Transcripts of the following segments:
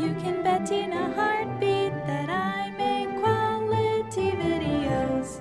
You can bet in a heartbeat that I make quality videos.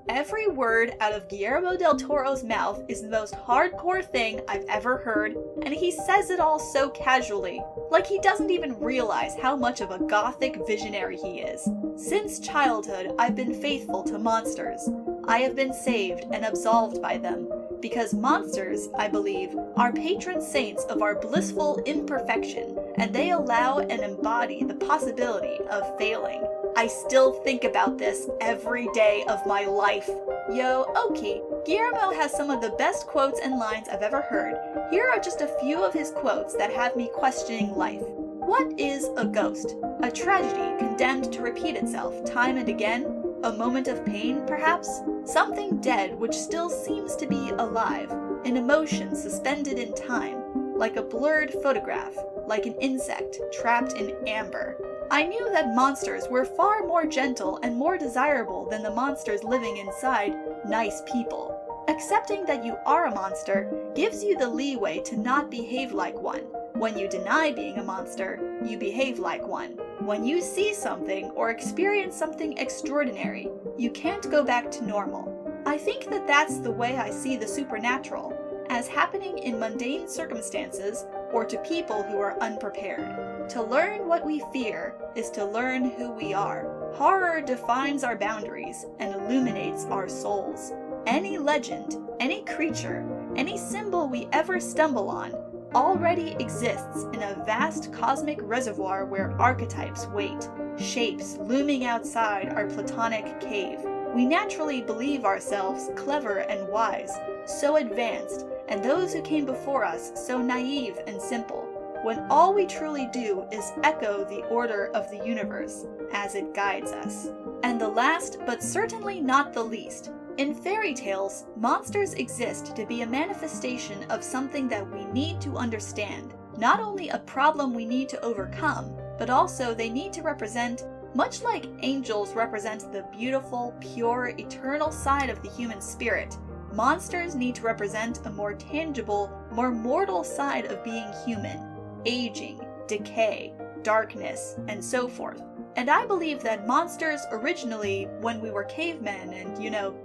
Every word out of Guillermo del Toro's mouth is the most hardcore thing I've ever heard, and he says it all so casually, like he doesn't even realize how much of a gothic visionary he is. Since childhood, I've been faithful to monsters. I have been saved and absolved by them, because monsters, I believe, are patron saints of our blissful imperfection, and they allow and embody the possibility of failing. I still think about this every day of my life. Yo, okay, Guillermo has some of the best quotes and lines I've ever heard. Here are just a few of his quotes that have me questioning life. What is a ghost? A tragedy condemned to repeat itself time and again? A moment of pain, perhaps? Something dead which still seems to be alive. An emotion suspended in time, like a blurred photograph, like an insect trapped in amber. I knew that monsters were far more gentle and more desirable than the monsters living inside nice people. Accepting that you are a monster gives you the leeway to not behave like one. When you deny being a monster, you behave like one. When you see something or experience something extraordinary, you can't go back to normal. I think that that's the way I see the supernatural, as happening in mundane circumstances or to people who are unprepared. To learn what we fear is to learn who we are. Horror defines our boundaries and illuminates our souls. Any legend, any creature, any symbol we ever stumble on already exists in a vast cosmic reservoir where archetypes wait, shapes looming outside our platonic cave. We naturally believe ourselves clever and wise, so advanced, and those who came before us so naive and simple, when all we truly do is echo the order of the universe as it guides us. And the last, but certainly not the least, in fairy tales, monsters exist to be a manifestation of something that we need to understand. Not only a problem we need to overcome, but also they need to represent, much like angels represent the beautiful, pure, eternal side of the human spirit, monsters need to represent a more tangible, more mortal side of being human. Aging, decay, darkness, and so forth. And I believe that monsters originally, when we were cavemen and,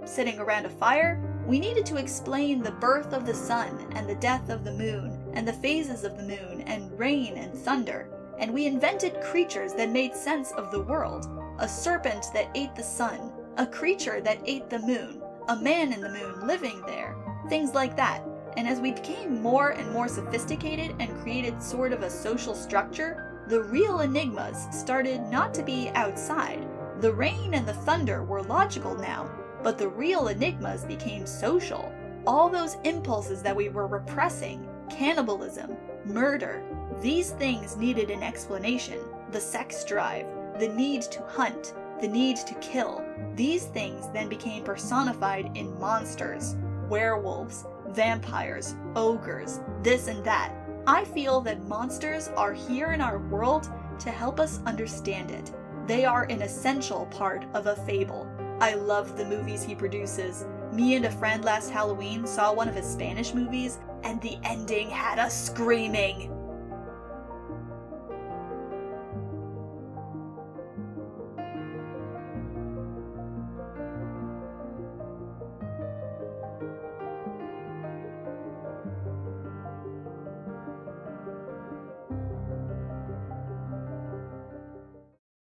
sitting around a fire, we needed to explain the birth of the sun and the death of the moon and the phases of the moon and rain and thunder. And we invented creatures that made sense of the world. A serpent that ate the sun, a creature that ate the moon, a man in the moon living there, things like that. And as we became more and more sophisticated and created sort of a social structure, the real enigmas started not to be outside. The rain and the thunder were logical now, but the real enigmas became social. All those impulses that we were repressing, cannibalism, murder, these things needed an explanation. The sex drive, the need to hunt, the need to kill. These things then became personified in monsters, werewolves, vampires, ogres, this and that. I feel that monsters are here in our world to help us understand it. They are an essential part of a fable. I love the movies he produces. Me and a friend last Halloween saw one of his Spanish movies, and the ending had us screaming.